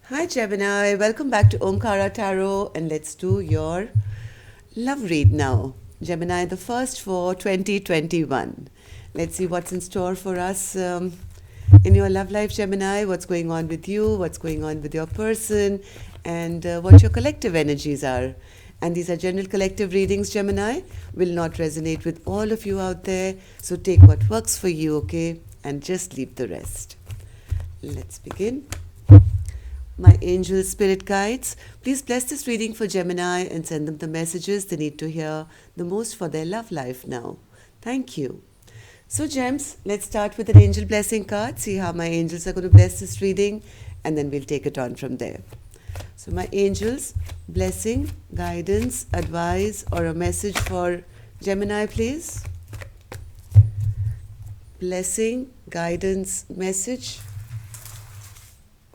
Hi Gemini, welcome back to Omkara Tarot and let's do your love read now. Gemini, the first for 2021. Let's see what's in store for us in your love life, Gemini. What's going on with you, what's going on with your person, and what your collective energies are. And these are general collective readings, Gemini, will not resonate with all of you out there. So take what works for you, okay? And just leave the rest. Let's begin. My angel spirit guides, please bless this reading for Gemini and send them the messages they need to hear the most for their love life now. Thank you. So, Gems, let's start with an angel blessing card, see how my angels are going to bless this reading, and then we'll take it on from there. So, my angels, blessing, guidance, advice, or a message for Gemini, please. Blessing, guidance, message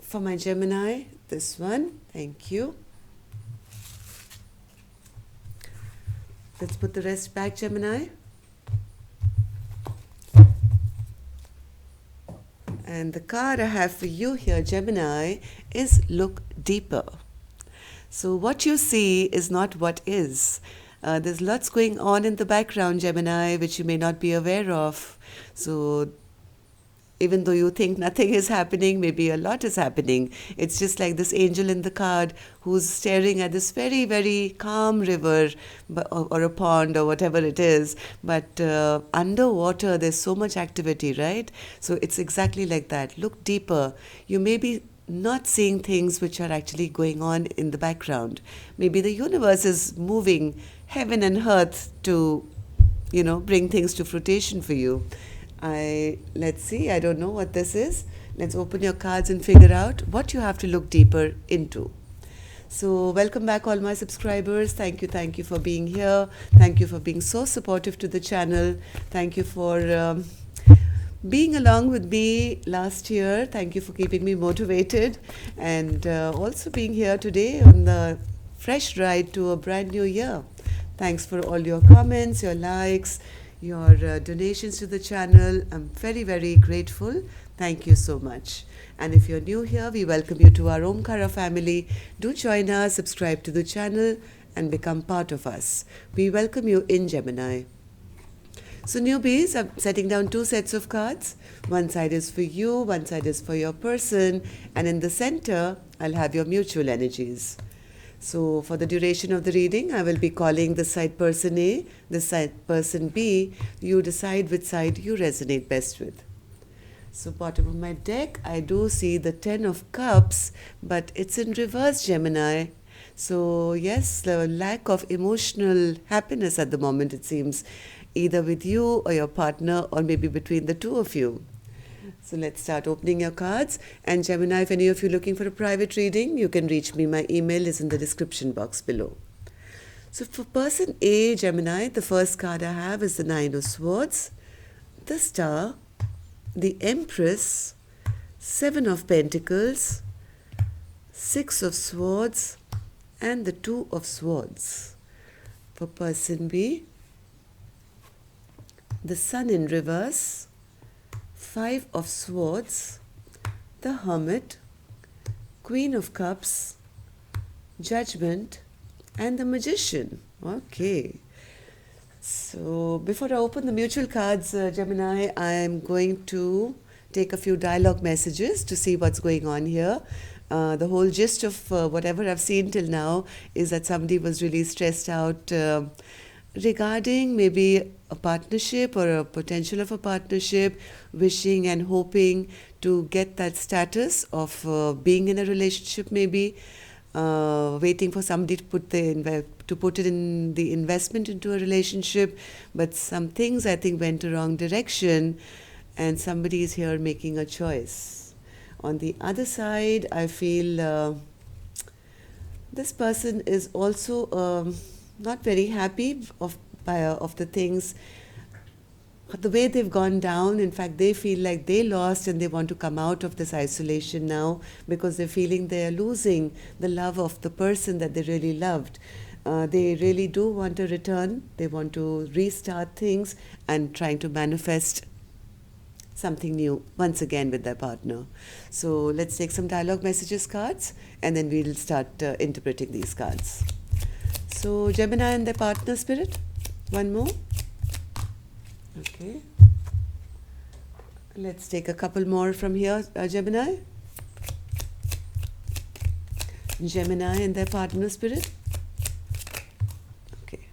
for my Gemini, this one. Thank you. Let's put the rest back, Gemini. And the card I have for you here, Gemini, is Look Deeper. So what you see is not what is. There's lots going on in the background, Gemini, which you may not be aware of. So even though you think nothing is happening, maybe a lot is happening. It's just like this angel in the card who's staring at this very, very calm river or a pond or whatever it is. But underwater, there's so much activity, right? So it's exactly like that. Look deeper. You may be not seeing things which are actually going on in the background. Maybe the universe is moving heaven and earth to, bring things to fruition for you. Let's see, I don't know what this is. Let's open your cards and figure out what you have to look deeper into. So welcome back all my subscribers. Thank you for being here. Thank you for being so supportive to the channel. Thank you for being along with me last year. Thank you for keeping me motivated and also being here today on the fresh ride to a brand new year. Thanks for all your comments, your likes, your donations to the channel. I'm very, very grateful. Thank you so much. And if you're new here, we welcome you to our Omkara family. Do join us, subscribe to the channel, and become part of us. We welcome you in Gemini. So newbies, I'm setting down two sets of cards. One side is for you, one side is for your person, and in the center, I'll have your mutual energies. So for the duration of the reading, I will be calling the side person A, the side person B. You decide which side you resonate best with. So bottom of my deck, I do see the 10 of Cups, but it's in reverse, Gemini. So yes, the lack of emotional happiness at the moment, it seems, either with you or your partner or maybe between the two of you. So let's start opening your cards. And Gemini, if any of you are looking for a private reading, you can reach me. My email is in the description box below. So for person A, Gemini, the first card I have is the Nine of Swords, the Star, the Empress, Seven of Pentacles, Six of Swords, and the Two of Swords. For person B, the Sun in reverse, Five of Swords, the Hermit, Queen of Cups, Judgment, and the Magician. Okay. So before I open the mutual cards, Gemini, I'm going to take a few dialogue messages to see what's going on here. The whole gist of whatever I've seen till now is that somebody was really stressed out regarding maybe a partnership or a potential of a partnership, wishing and hoping to get that status of being in a relationship, maybe waiting for somebody to put it in the investment into a relationship, but some things I think went a wrong direction, and somebody is here making a choice. On the other side, I feel this person is also not very happy of the things, the way they've gone down. In fact, they feel like they lost and they want to come out of this isolation now because they're feeling they're losing the love of the person that they really loved. They really do want a return. They want to restart things and trying to manifest something new once again with their partner. So let's take some dialogue messages cards and then we'll start interpreting these cards. So Gemini and their partner spirit, one more. Okay. Let's take a couple more from here, Gemini. Gemini and their partner spirit. Okay.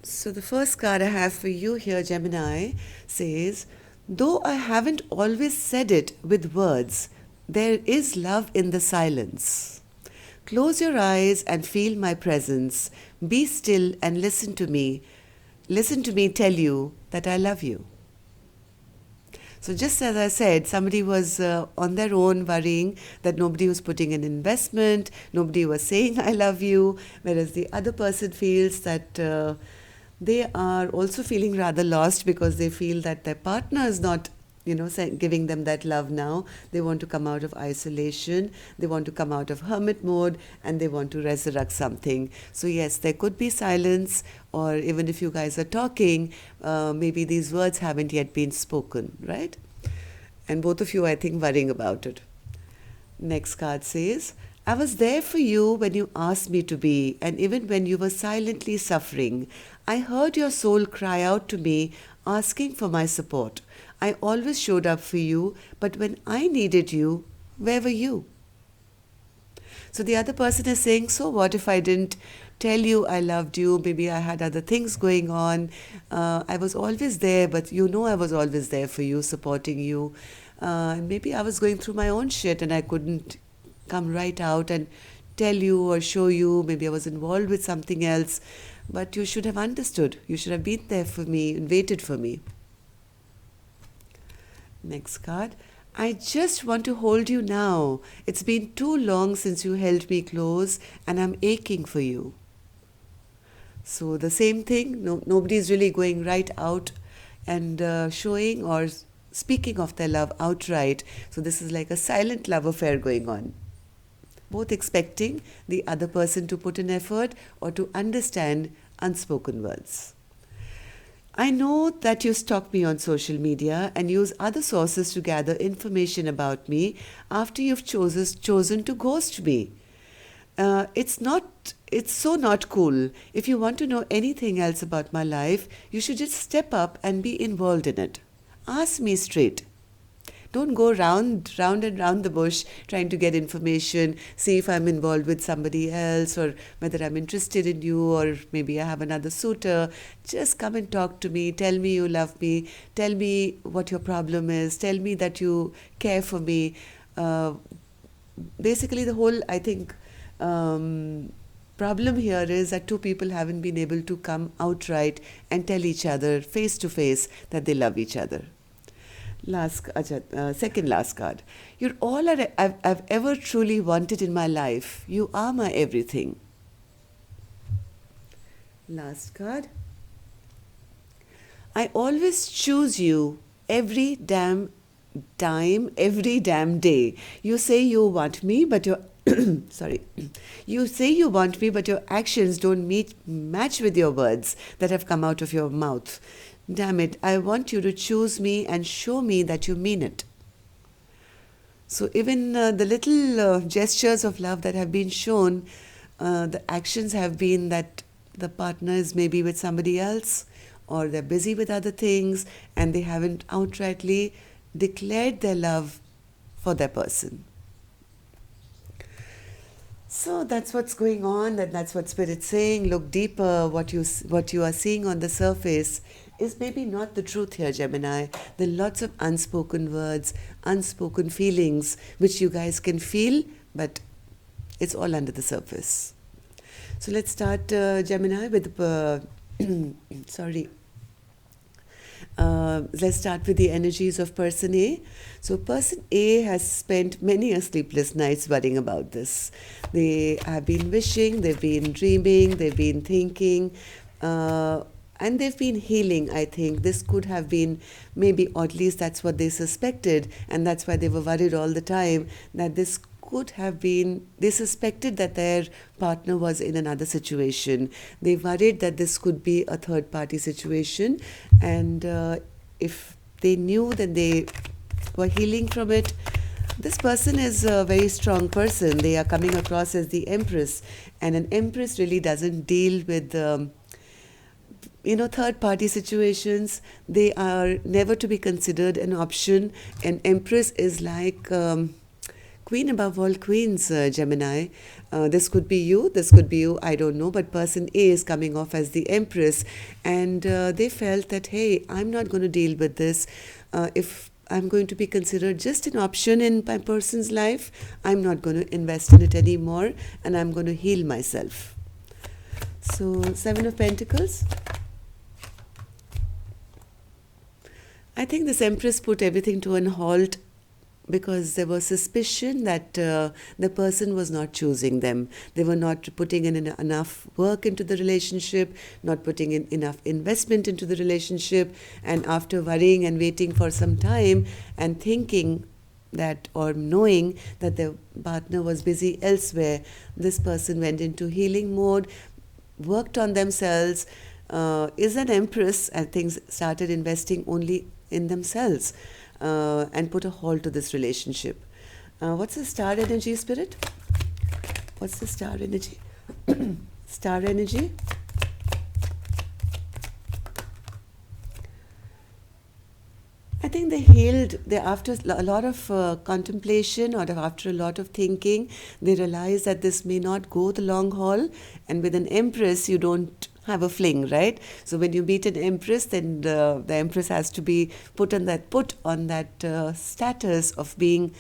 So the first card I have for you here, Gemini, says, though I haven't always said it with words, there is love in the silence. Close your eyes and feel my presence. Be still and listen to me. Listen to me tell you that I love you. So just as I said, somebody was on their own worrying that nobody was putting an investment, nobody was saying I love you, whereas the other person feels that they are also feeling rather lost because they feel that their partner is not giving them that love now. They want to come out of isolation, they want to come out of hermit mode, and they want to resurrect something. So yes, there could be silence, or even if you guys are talking, maybe these words haven't yet been spoken, right? And both of you, I think, worrying about it. Next card says, I was there for you when you asked me to be, and even when you were silently suffering. I heard your soul cry out to me, asking for my support. I always showed up for you, but when I needed you, where were you? So the other person is saying, so what if I didn't tell you I loved you? Maybe I had other things going on. I was always there, but I was always there for you, supporting you. Maybe I was going through my own shit and I couldn't come right out and tell you or show you. Maybe I was involved with something else, but you should have understood. You should have been there for me and waited for me. Next card. I just want to hold you now. It's been too long since you held me close and I'm aching for you. So the same thing, nobody is really going right out and showing or speaking of their love outright. So this is like a silent love affair going on. Both expecting the other person to put in effort or to understand unspoken words. I know that you stalk me on social media and use other sources to gather information about me after you've chosen to ghost me. It's so not cool. If you want to know anything else about my life, you should just step up and be involved in it. Ask me straight. Don't go round and round the bush trying to get information, see if I'm involved with somebody else or whether I'm interested in you or maybe I have another suitor. Just come and talk to me. Tell me you love me. Tell me what your problem is. Tell me that you care for me. Basically, the whole, I think, problem here is that two people haven't been able to come outright and tell each other face to face that they love each other. Second last card. You're all I've ever truly wanted in my life. You are my everything. Last card. I always choose you every damn time, every damn day. You say you want me, but your You say you want me, but your actions don't match with your words that have come out of your mouth. Damn it, I want you to choose me and show me that you mean it. So even the little gestures of love that have been shown, the actions have been that the partner is maybe with somebody else or they're busy with other things and they haven't outrightly declared their love for their person. So that's what's going on, and that's what Spirit's saying. Look deeper. What you are seeing on the surface is maybe not the truth here, Gemini. There are lots of unspoken words, unspoken feelings, which you guys can feel, but it's all under the surface. So let's start, Gemini, with let's start with the energies of person A. So person A has spent many a sleepless nights worrying about this. They have been wishing, they've been dreaming, they've been thinking, and they've been healing, I think. This could have been maybe, or at least that's what they suspected, and that's why they were worried all the time, that this could have been, they suspected that their partner was in another situation. They worried that this could be a third party situation, and if they knew that they were healing from it. This person is a very strong person. They are coming across as the Empress, and an Empress really doesn't deal with third party situations. They are never to be considered an option. An Empress is like queen above all queens, Gemini. This could be you, this could be you, I don't know, but person A is coming off as the Empress, and they felt that, hey, I'm not going to deal with this. If I'm going to be considered just an option in my person's life, I'm not going to invest in it anymore, and I'm going to heal myself. So, Seven of Pentacles. I think this Empress put everything to an halt because there was suspicion that the person was not choosing them. They were not putting in enough work into the relationship, not putting in enough investment into the relationship, and after worrying and waiting for some time and thinking that, or knowing that their partner was busy elsewhere, this person went into healing mode, worked on themselves, is an Empress, and things started investing only in themselves. And put a halt to this relationship. What's the star energy, Spirit? What's the star energy? Star energy. I think they healed. After a lot of contemplation, or after a lot of thinking, they realized that this may not go the long haul. And with an Empress, you don't have a fling, right? So when you meet an Empress, then the Empress has to be put on that status of being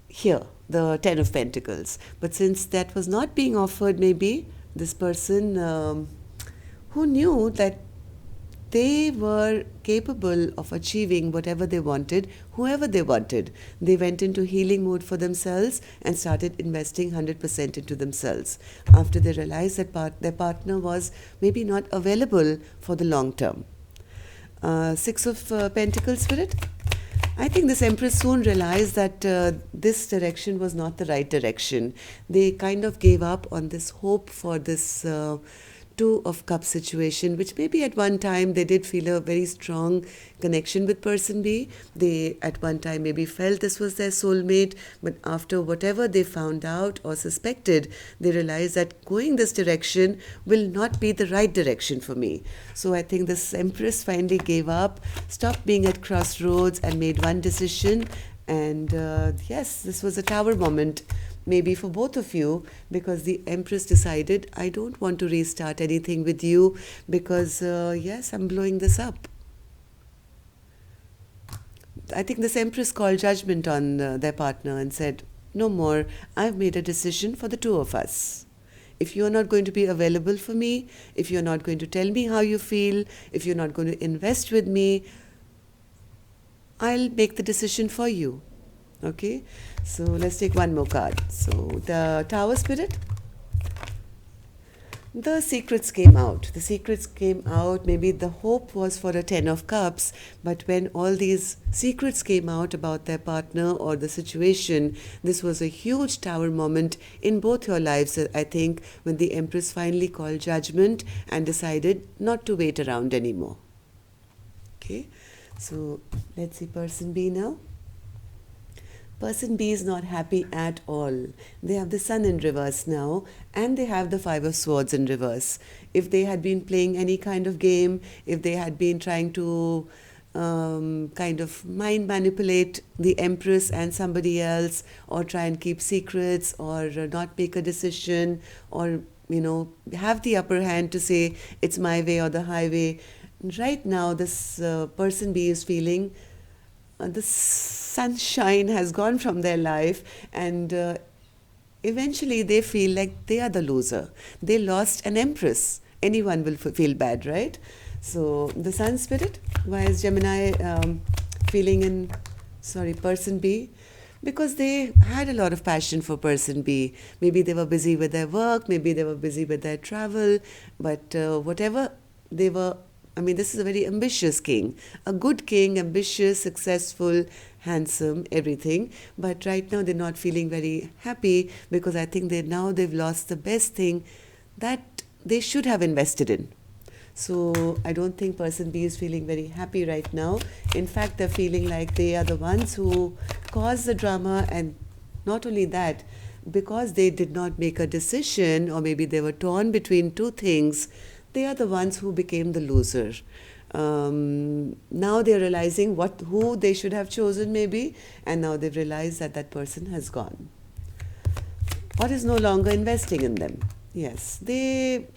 here, the Ten of Pentacles. But since that was not being offered, maybe this person who knew that they were capable of achieving whatever they wanted, whoever they wanted. They went into healing mode for themselves and started investing 100% into themselves after they realized that their partner was maybe not available for the long term. Six of Pentacles, Spirit. I think this Empress soon realized that this direction was not the right direction. They kind of gave up on this hope for this Two of Cups situation, which maybe at one time they did feel a very strong connection with person B. They at one time maybe felt this was their soulmate, but after whatever they found out or suspected, they realized that going this direction will not be the right direction for me. So I think this Empress finally gave up, stopped being at crossroads, and made one decision. And yes, this was a tower moment, maybe for both of you, because the Empress decided, I don't want to restart anything with you because, yes, I'm blowing this up. I think this Empress called judgment on their partner and said, no more, I've made a decision for the two of us. If you're not going to be available for me, if you're not going to tell me how you feel, if you're not going to invest with me, I'll make the decision for you. Okay, so let's take one more card. So the Tower, Spirit. The secrets came out. The secrets came out. Maybe the hope was for a Ten of Cups, but when all these secrets came out about their partner or the situation, this was a huge Tower moment in both your lives, I think, when the Empress finally called judgment and decided not to wait around anymore. Okay, so let's see person B now. Person B is not happy at all. They have the Sun in reverse now, and they have the Five of Swords in reverse. If they had been playing any kind of game, if they had been trying to kind of mind manipulate the Empress and somebody else, or try and keep secrets, or not make a decision, or have the upper hand to say it's my way or the highway, right now this person B is feeling the sunshine has gone from their life, and eventually they feel like they are the loser. They lost an Empress. Anyone will feel bad, right? So the Sun, Spirit, why is Gemini feeling person B? Because they had a lot of passion for person B. Maybe they were busy with their work, maybe they were busy with their travel, but whatever they were I mean, this is a very ambitious king. A good king, ambitious, successful, handsome, everything. But right now they're not feeling very happy because I think they've lost the best thing that they should have invested in. So I don't think person B is feeling very happy right now. In fact, they're feeling like they are the ones who caused the drama, and not only that, because they did not make a decision, or maybe they were torn between two things, they are the ones who became the loser. Now they're realizing who they should have chosen maybe, and now they've realized that that person has gone or is no longer investing in them. Yes, they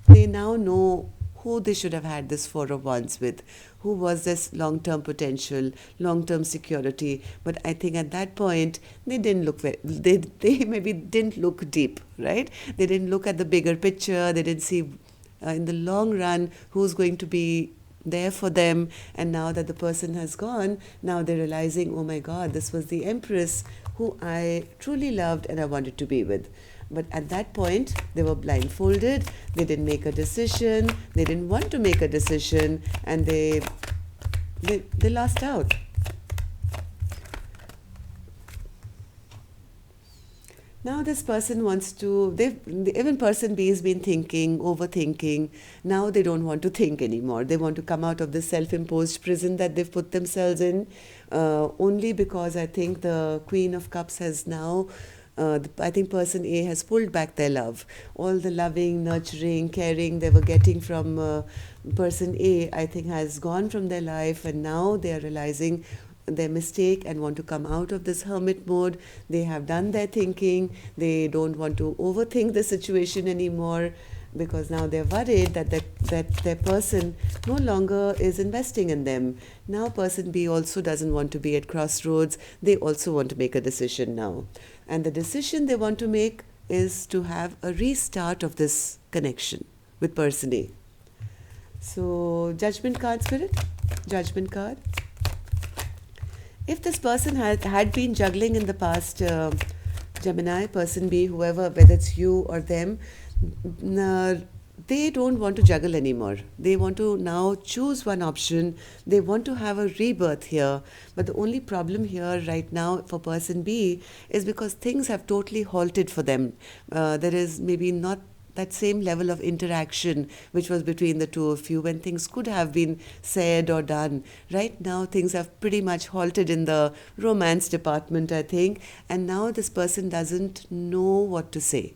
now know who they should have had this four of wands with, who was this long-term potential, long-term security. But I think at that point they didn't look they maybe didn't look deep, right? They didn't look at the bigger picture. They didn't see in the long run who's going to be there for them. And now that the person has gone, now they're realizing, oh my God, this was the empress who I truly loved and I wanted to be with. But at that point, they were blindfolded, they didn't make a decision, they didn't want to make a decision, and they lost out. Now this person wants to, even person B has been thinking, overthinking. Now they don't want to think anymore. They want to come out of this self-imposed prison that they've put themselves in, only because I think the Queen of Cups has now, I think person A has pulled back their love. All the loving, nurturing, caring they were getting from person A, I think has gone from their life, and now they are realizing their mistake and want to come out of this hermit mode. They have done their thinking. They don't want to overthink the situation anymore, because now they're worried that their person no longer is investing in them. Now person B also doesn't want to be at crossroads. They also want to make a decision now. And the decision they want to make is to have a restart of this connection with person A. So judgment card, Spirit. Judgment card. If this person had been juggling in the past, Gemini, person B, whoever, whether it's you or them, they don't want to juggle anymore. They want to now choose one option. They want to have a rebirth here. But the only problem here right now for person B is because things have totally halted for them. There is maybe not that same level of interaction which was between the two of you when things could have been said or done. Right now things have pretty much halted in the romance department, I think, and now this person doesn't know what to say.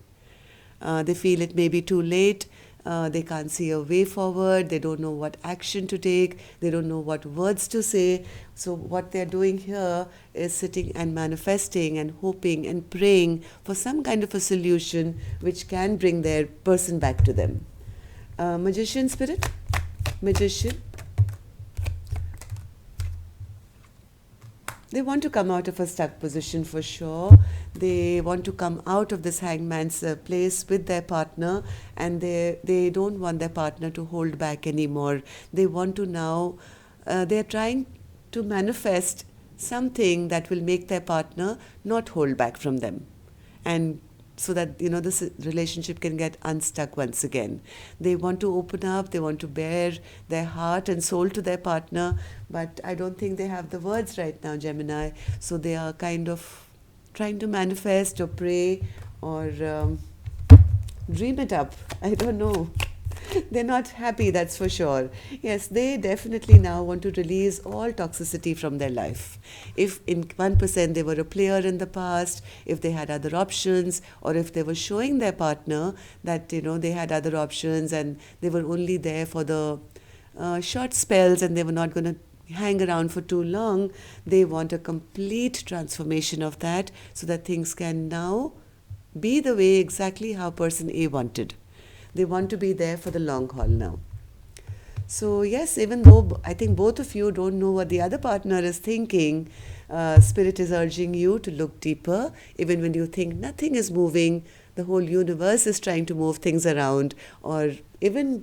They feel it may be too late. They can't see a way forward. They don't know what action to take. They don't know what words to say. So what they're doing here is sitting and manifesting and hoping and praying for some kind of a solution which can bring their person back to them. Magician, Spirit? Magician? They want to come out of a stuck position for sure. They want to come out of this hangman's place with their partner, and they don't want their partner to hold back anymore. They want to now, they're trying to manifest something that will make their partner not hold back from them. And so that, this relationship can get unstuck once again. They want to open up, they want to bare their heart and soul to their partner, but I don't think they have the words right now, Gemini. So they are kind of trying to manifest or pray or dream it up. I don't know. They're not happy, that's for sure. Yes, they definitely now want to release all toxicity from their life. If in 1% they were a player in the past, if they had other options, or if they were showing their partner that, they had other options and they were only there for the short spells and they were not going to hang around for too long, they want a complete transformation of that so that things can now be the way exactly how person A wanted. They want to be there for the long haul now. So yes, even though I think both of you don't know what the other partner is thinking, Spirit is urging you to look deeper. Even when you think nothing is moving, the whole universe is trying to move things around, or even,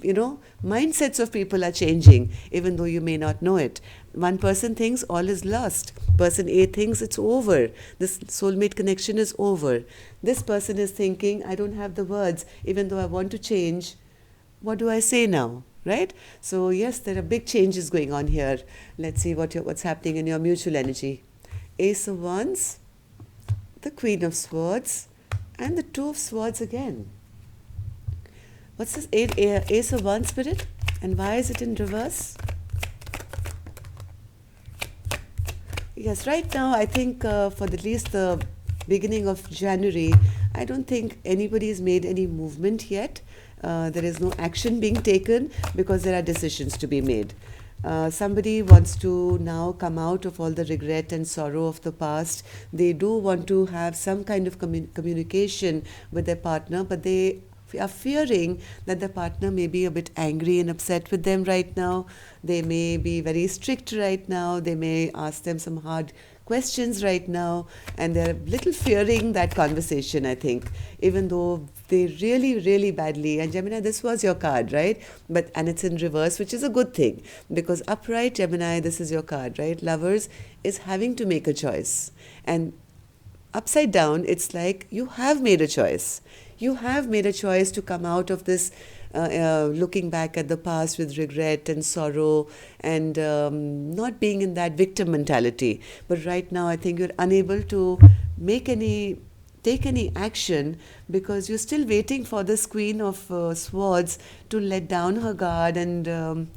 mindsets of people are changing, even though you may not know it. One person thinks all is lost. Person A thinks it's over. This soulmate connection is over. This person is thinking, I don't have the words, even though I want to change. What do I say now? right? So yes, there are big changes going on here. Let's see what's happening in your mutual energy. Ace of Wands, the Queen of Swords, and the Two of Swords again. What's this Ace of Wands, Spirit? And why is it in reverse? Yes, right now I think for at least the beginning of January, I don't think anybody has made any movement yet. There is no action being taken because there are decisions to be made. Somebody wants to now come out of all the regret and sorrow of the past. They do want to have some kind of communication with their partner, but they are fearing that the partner may be a bit angry and upset with them right now. They may be very strict right now. They may ask them some hard questions right now, and they're a little fearing that conversation, I think, even though they really badly. And Gemini, this was your card, right? And it's in reverse, which is a good thing, because upright, Gemini, this is your card, right? Lovers is having to make a choice, and upside down, it's like you have made a choice. You have made a choice to come out of this looking back at the past with regret and sorrow, and not being in that victim mentality. But right now, I think you're unable to take any action because you're still waiting for this Queen of Swords to let down her guard and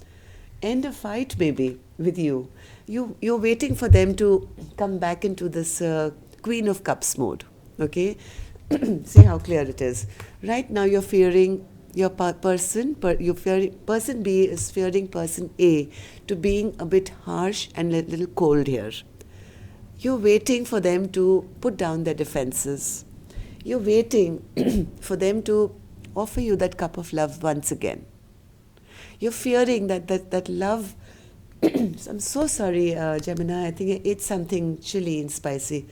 end a fight maybe with you. You're waiting for them to come back into this Queen of Cups mode. Okay, see how clear it is. Right now, you're fearing your person B is fearing person A to being a bit harsh and a little cold here. You're waiting for them to put down their defenses. You're waiting for them to offer you that cup of love once again. You're fearing that love. I'm so sorry, Gemini. I think I ate something chili and spicy.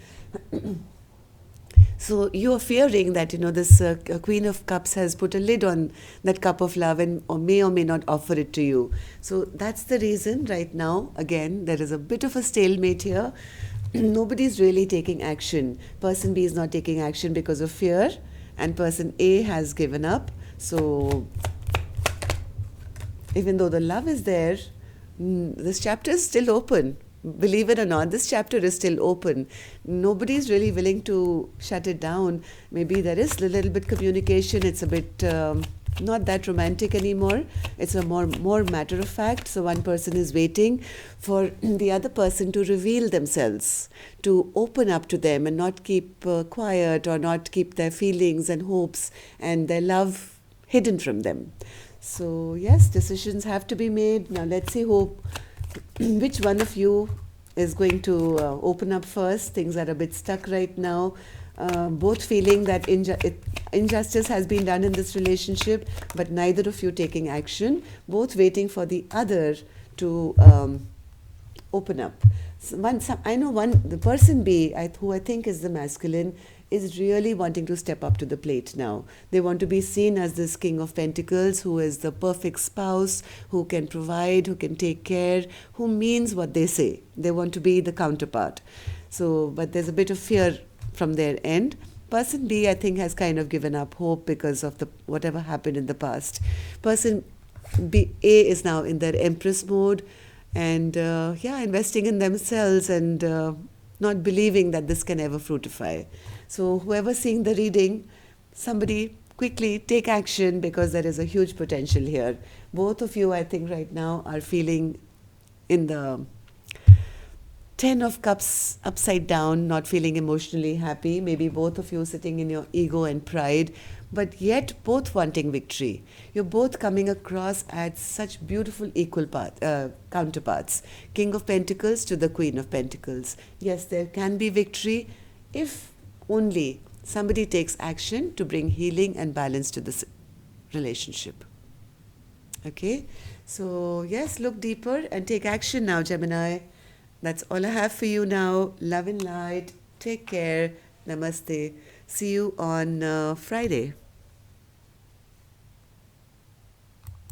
So you're fearing that, this Queen of Cups has put a lid on that cup of love and or may not offer it to you. So that's the reason right now, again, there is a bit of a stalemate here. Nobody's really taking action. Person B is not taking action because of fear, and person A has given up. So even though the love is there, this chapter is still open. Believe it or not, this chapter is still open. Nobody is really willing to shut it down. Maybe there is a little bit communication. It's a bit not that romantic anymore. It's a more matter of fact. So one person is waiting for the other person to reveal themselves, to open up to them and not keep quiet or not keep their feelings and hopes and their love hidden from them. So yes, decisions have to be made. Now let's see which one of you is going to open up first. Things are a bit stuck right now. Both feeling that injustice has been done in this relationship, but neither of you taking action. Both waiting for the other to open up. The person B, who I think is the masculine, is really wanting to step up to the plate now. They want to be seen as this King of Pentacles, who is the perfect spouse, who can provide, who can take care, who means what they say. They want to be the counterpart. So, but there's a bit of fear from their end. Person B, I think, has kind of given up hope because of whatever happened in the past. Person A is now in their Empress mode, and investing in themselves and not believing that this can ever fructify. So whoever's seeing the reading, somebody quickly take action because there is a huge potential here. Both of you, I think, right now are feeling in the 10 of Cups upside down, not feeling emotionally happy. Maybe both of you sitting in your ego and pride, but yet both wanting victory. You're both coming across as such beautiful equal counterparts. King of Pentacles to the Queen of Pentacles. Yes, there can be victory if only somebody takes action to bring healing and balance to this relationship. Okay, so yes, look deeper and take action now, Gemini. That's all I have for you now. Love and light. Take care. Namaste. See you on Friday.